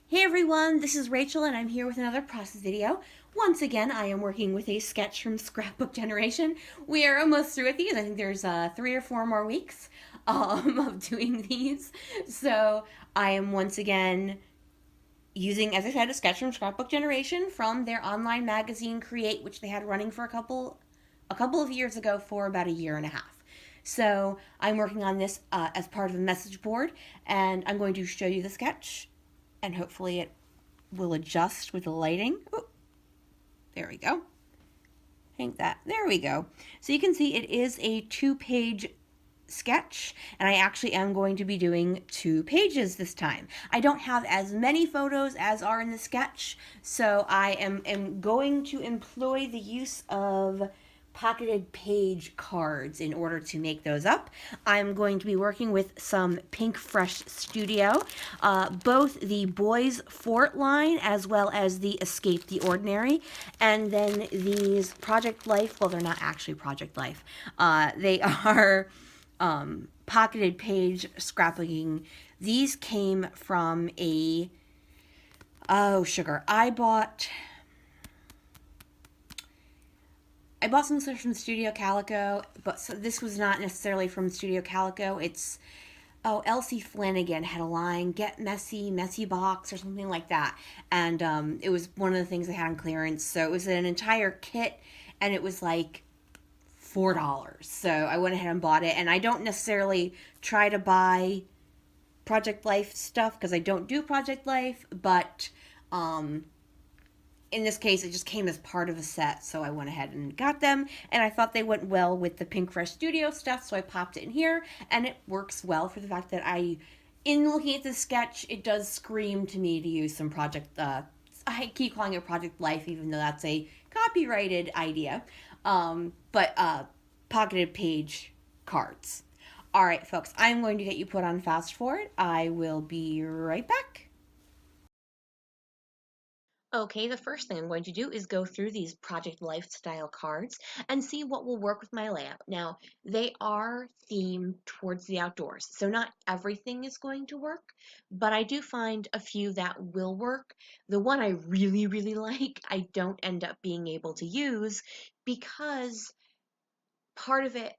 Hey everyone, this is Rachel and I'm here with another process video. Once again, I am working with a sketch from Scrapbook Generation. We are almost through with these. I think there's 3 or 4 more weeks of doing these. So I am once again using, as I said, a sketch from Scrapbook Generation from their online magazine Create, which they had running for a couple of years ago for about a year and a half. So I'm working on this as part of a message board, and I'm going to show you the sketch, and hopefully it will adjust with the lighting. Oh, there we go. I think that, there we go. So you can see it is a 2-page sketch, and I actually am going to be doing 2 pages this time. I don't have as many photos as are in the sketch, so I am going to employ the use of pocketed page cards in order to make those up. I'm going to be working with some Pinkfresh Studio, both the Boys Fort line as well as the Escape the Ordinary, and then these Project Life. Well, they're not actually Project Life. They are pocketed page scrapbooking. These came from a sugar. I bought some stuff from Studio Calico, but so this was not necessarily from Studio Calico. It's Elsie Flanagan had a line, "Get Messy, Messy Box," or something like that, and it was one of the things they had on clearance. So it was an entire kit, and it was like $4. So I went ahead and bought it, and I don't necessarily try to buy Project Life stuff because I don't do Project Life, but in this case, it just came as part of a set, so I went ahead and got them, and I thought they went well with the Pinkfresh Studio stuff, so I popped it in here, and it works well for the fact that in looking at this sketch, it does scream to me to use some I keep calling it Project Life, even though that's a copyrighted idea, but pocketed page cards. All right, folks, I'm going to get you put on fast forward. I will be right back. Okay, the first thing I'm going to do is go through these Project Lifestyle cards and see what will work with my layout. Now, they are themed towards the outdoors, so not everything is going to work, but I do find a few that will work. The one I really, really like, I don't end up being able to use because part of it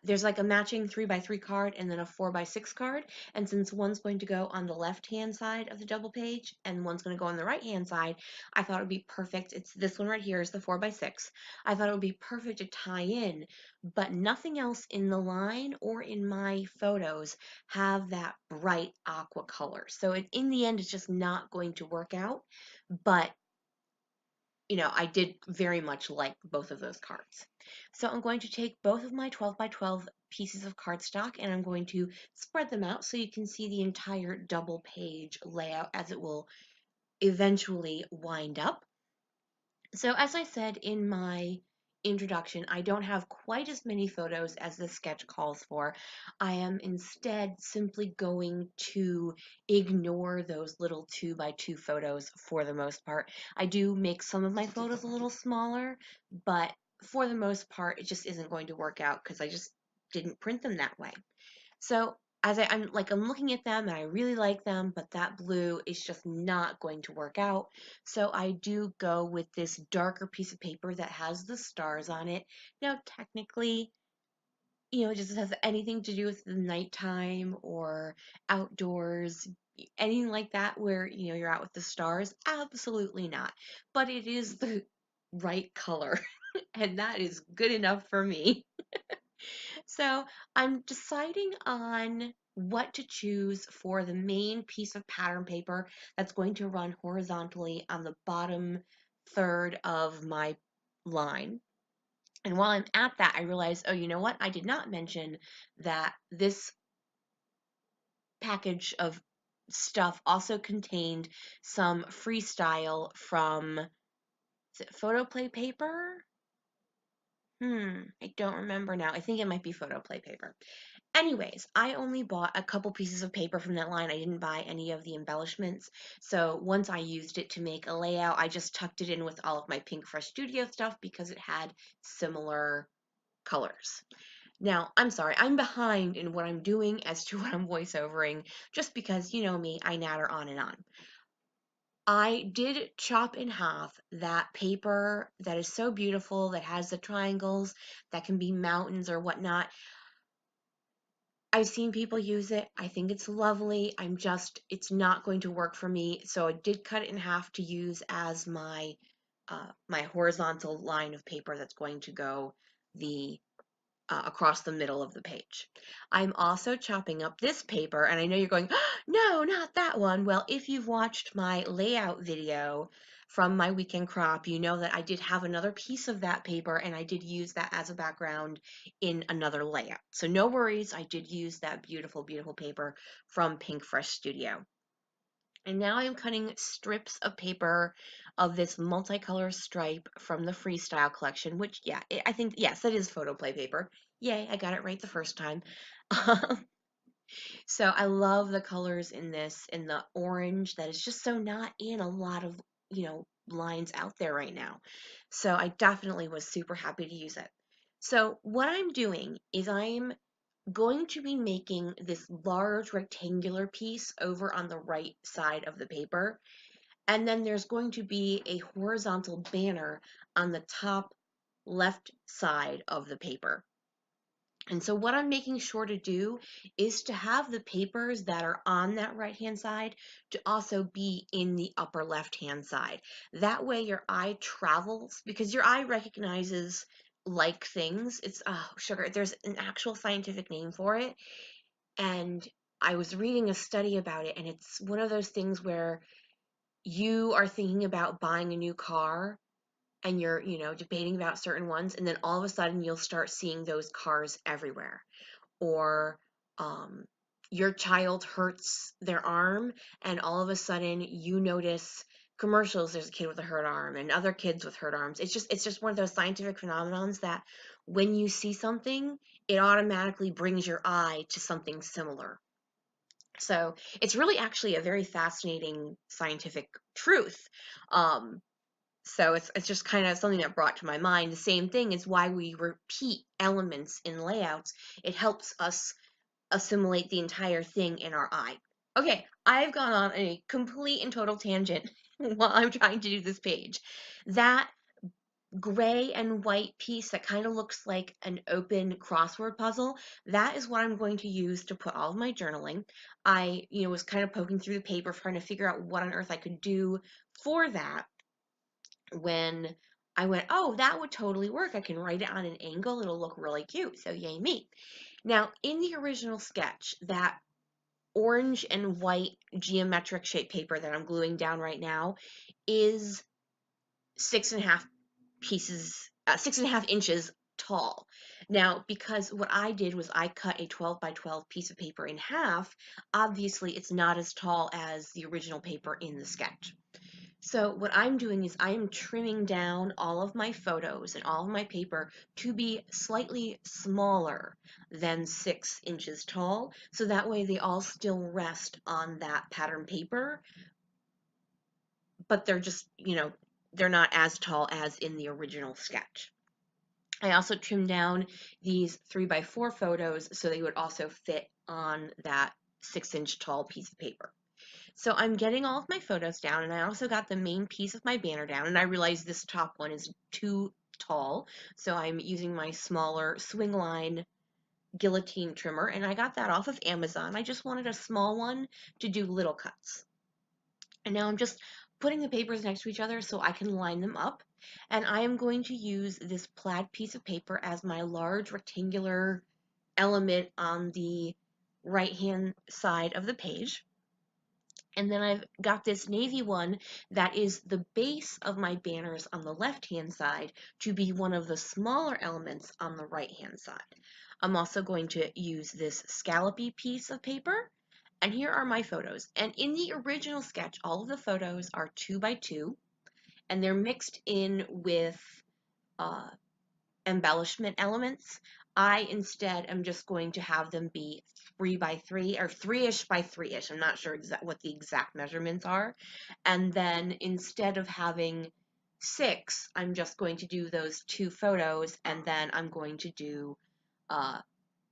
there's like a matching 3x3 card and then a 4x6 card. And since one's going to go on the left hand side of the double page and one's going to go on the right hand side, I thought it would be perfect. It's this one right here is the 4x6. I thought it would be perfect to tie in, but nothing else in the line or in my photos have that bright aqua color. So in the end, it's just not going to work out. But I did very much like both of those cards. So I'm going to take both of my 12 by 12 pieces of cardstock and I'm going to spread them out so you can see the entire double page layout as it will eventually wind up. So as I said in my introduction, I don't have quite as many photos as the sketch calls for. I am instead simply going to ignore those little 2x2 photos for the most part. I do make some of my photos a little smaller, but for the most part, it just isn't going to work out because I just didn't print them that way. So I'm looking at them and I really like them, but that blue is just not going to work out. So I do go with this darker piece of paper that has the stars on it. Now, technically, it just has anything to do with the nighttime or outdoors, anything like that where, you're out with the stars. Absolutely not. But it is the right color, and that is good enough for me. So I'm deciding on what to choose for the main piece of pattern paper that's going to run horizontally on the bottom third of my line. And while I'm at that, I realized, oh, you know what? I did not mention that this package of stuff also contained some freestyle from, is it Photoplay paper? I don't remember now. I think it might be Photoplay paper. Anyways, I only bought a couple pieces of paper from that line. I didn't buy any of the embellishments. So once I used it to make a layout, I just tucked it in with all of my Pinkfresh Studio stuff because it had similar colors. Now, I'm sorry, I'm behind in what I'm doing as to what I'm voiceovering, just because, you know me, I natter on and on. I did chop in half that paper that is so beautiful, that has the triangles, that can be mountains or whatnot. I've seen people use it. I think it's lovely. It's not going to work for me. So I did cut it in half to use as my horizontal line of paper that's going to go the across the middle of the page. I'm also chopping up this paper, and I know you're going, "Oh, no, not that one." Well, if you've watched my layout video from my weekend crop, you know that I did have another piece of that paper, and I did use that as a background in another layout. So no worries, I did use that beautiful, beautiful paper from Pinkfresh Studio. And now I'm cutting strips of paper of this multicolor stripe from the Freestyle collection, which, yeah, I think, yes, that is Photoplay paper. Yay, I got it right the first time. So I love the colors in this, in the orange that is just so not in a lot of, lines out there right now. So I definitely was super happy to use it. So what I'm doing is I'm going to be making this large rectangular piece over on the right side of the paper. And then there's going to be a horizontal banner on the top left side of the paper. And so what I'm making sure to do is to have the papers that are on that right-hand side to also be in the upper left-hand side. That way your eye travels, because your eye recognizes like things. It's, oh, sugar, there's an actual scientific name for it. And I was reading a study about it, and it's one of those things where you are thinking about buying a new car and you're, debating about certain ones, and then all of a sudden you'll start seeing those cars everywhere. Or um, your child hurts their arm, and all of a sudden you notice commercials, there's a kid with a hurt arm and other kids with hurt arms. It's just one of those scientific phenomenons that when you see something, it automatically brings your eye to something similar. So it's really actually a very fascinating scientific truth. Um, so it's just kind of something that brought to my mind. The same thing is why we repeat elements in layouts. It helps us assimilate the entire thing in our eye. Okay, I've gone on a complete and total tangent while I'm trying to do this page. That gray and white piece that kind of looks like an open crossword puzzle, that is what I'm going to use to put all of my journaling. I, was kind of poking through the paper trying to figure out what on earth I could do for that when I went, oh, that would totally work. I can write it on an angle. It'll look really cute. So yay me. Now, in the original sketch, that orange and white geometric shape paper that I'm gluing down right now is 6.5 pieces, 6.5 inches tall. Now, because what I did was I cut a 12 by 12 piece of paper in half, obviously it's not as tall as the original paper in the sketch. So what I'm doing is I am trimming down all of my photos and all of my paper to be slightly smaller than 6 inches tall. So that way they all still rest on that pattern paper, but they're just, they're not as tall as in the original sketch. I also trimmed down these 3 by 4 photos so they would also fit on that 6-inch tall piece of paper. So I'm getting all of my photos down, and I also got the main piece of my banner down, and I realized this top one is too tall, so I'm using my smaller swing line guillotine trimmer, and I got that off of Amazon. I just wanted a small one to do little cuts. And now I'm just putting the papers next to each other so I can line them up, and I am going to use this plaid piece of paper as my large rectangular element on the right-hand side of the page. And then I've got this navy one that is the base of my banners on the left-hand side to be one of the smaller elements on the right-hand side. I'm also going to use this scallopy piece of paper, and here are my photos. And in the original sketch, all of the photos are 2 by 2, and they're mixed in with uh, embellishment elements. I instead am just going to have them be 3 by 3 or 3-ish by 3-ish. I'm not sure what the exact measurements are. And then instead of having 6, I'm just going to do those 2 photos, and then I'm going to do uh,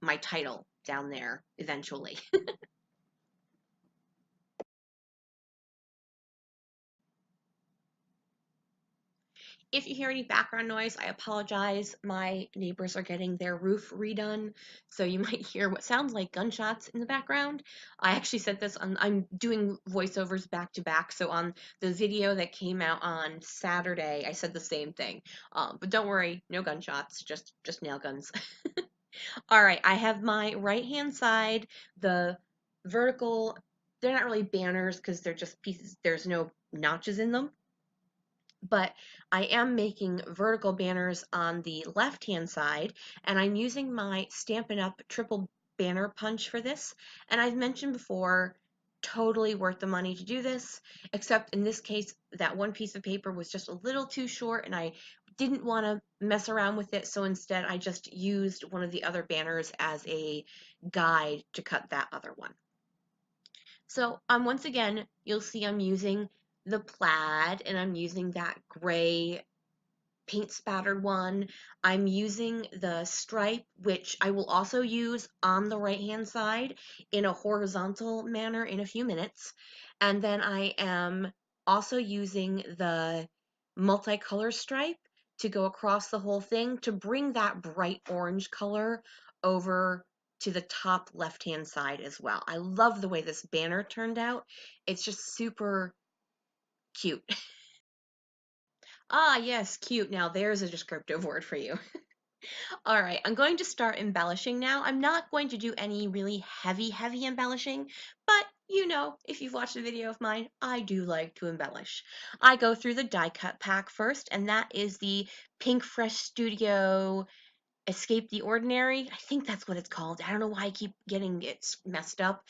my title down there eventually. If you hear any background noise, I apologize. My neighbors are getting their roof redone, so you might hear what sounds like gunshots in the background. I actually said this on, I'm doing voiceovers back to back, so on the video that came out on Saturday, I said the same thing. But don't worry, no gunshots, just nail guns. All right, I have my right hand side, the vertical, they're not really banners because they're just pieces, there's no notches in them, but I am making vertical banners on the left hand side, and I'm using my Stampin' Up! Triple banner punch for this. And I've mentioned before, totally worth the money to do this, except in this case, that one piece of paper was just a little too short and I didn't want to mess around with it, so instead I just used one of the other banners as a guide to cut that other one. So once again, you'll see I'm using the plaid and I'm using that gray paint spattered one. I'm using the stripe, which I will also use on the right hand side in a horizontal manner in a few minutes. And then I am also using the multicolor stripe to go across the whole thing to bring that bright orange color over to the top left hand side as well. I love the way this banner turned out. It's just super cute. Ah, yes, cute. Now there's a descriptive word for you. All right, I'm going to start embellishing now. I'm not going to do any really heavy embellishing, but you know, if you've watched a video of mine, I do like to embellish. I go through the die cut pack first, and that is the Pinkfresh Studio Escape the Ordinary. I think that's what it's called. I don't know why I keep getting it messed up.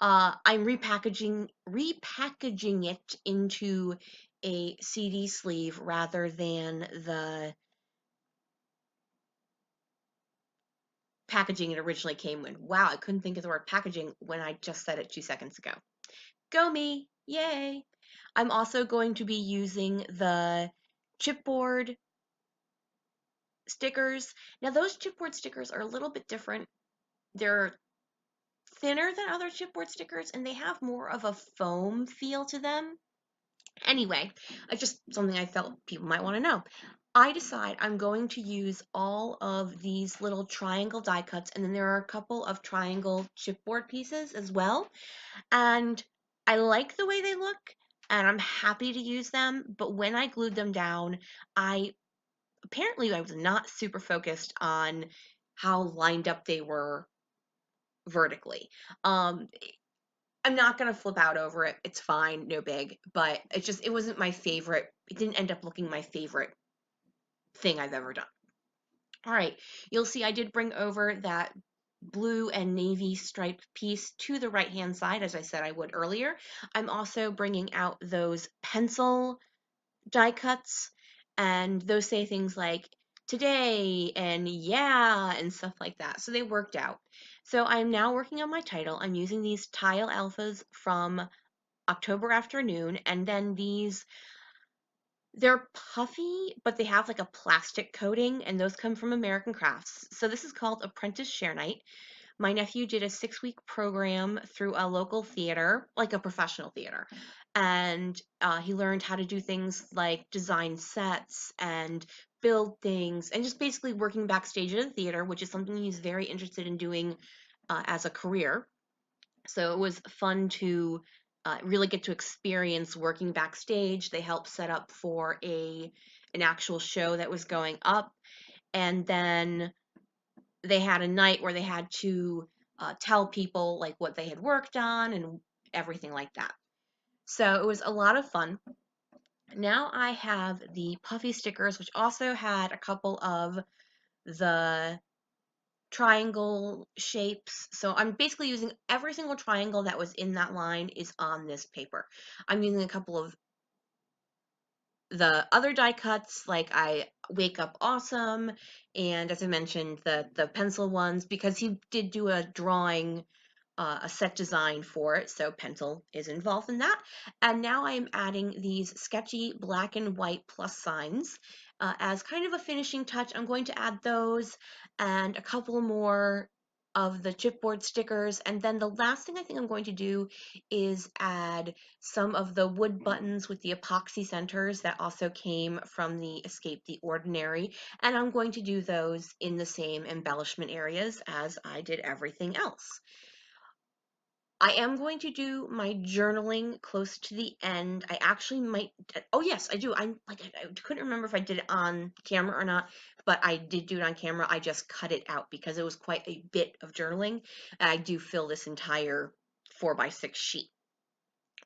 I'm repackaging it into a CD sleeve rather than the packaging it originally came in. Wow, I couldn't think of the word packaging when I just said it 2 seconds ago. Go me! Yay! I'm also going to be using the chipboard stickers. Now those chipboard stickers are a little bit different. They're thinner than other chipboard stickers and they have more of a foam feel to them. Anyway, it's just something I felt people might want to know. I decide I'm going to use all of these little triangle die cuts, and then there are a couple of triangle chipboard pieces as well. And I like the way they look, and I'm happy to use them. But when I glued them down, apparently I was not super focused on how lined up they were vertically. Um, I'm not gonna flip out over it. It's fine, no big, but it wasn't my favorite. It didn't end up looking my favorite thing I've ever done. All right, you'll see I did bring over that blue and navy striped piece to the right hand side, as I said I would earlier. I'm also bringing out those pencil die cuts, and those say things like today and yeah and stuff like that. So they worked out. So I'm now working on my title. I'm using these Tile Alphas from October Afternoon, and then they're puffy, but they have like a plastic coating, and those come from American Crafts. So this is called Apprentice Share Night. My nephew did a 6-week program through a local theater, like a professional theater, and he learned how to do things like design sets and build things, and just basically working backstage at a theater, which is something he's very interested in doing as a career. So it was fun to really get to experience working backstage. They helped set up for an actual show that was going up, and then they had a night where they had to tell people like what they had worked on and everything like that. So it was a lot of fun. Now I have the puffy stickers, which also had a couple of the triangle shapes. So I'm basically using every single triangle that was in that line is on this paper. I'm using a couple of the other die cuts, like I Wake Up Awesome, and as I mentioned, the pencil ones, because he did do a drawing, a set design for it, so pencil is involved in that. And now I'm adding these sketchy black and white plus signs as kind of a finishing touch. I'm going to add those and a couple more of the chipboard stickers. And then the last thing I think I'm going to do is add some of the wood buttons with the epoxy centers that also came from the Escape the Ordinary. And I'm going to do those in the same embellishment areas as I did everything else. I am going to do my journaling close to the end. I actually might, oh yes, I do. I couldn't remember if I did it on camera or not, but I did do it on camera. I just cut it out because it was quite a bit of journaling. And I do fill this entire 4x6 sheet.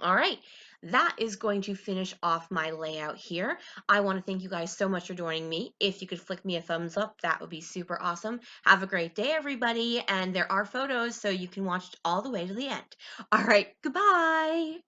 All right, that is going to finish off my layout here. I want to thank you guys so much for joining me. If you could flick me a thumbs up, that would be super awesome. Have a great day, everybody. And there are photos, so you can watch all the way to the end. All right, goodbye.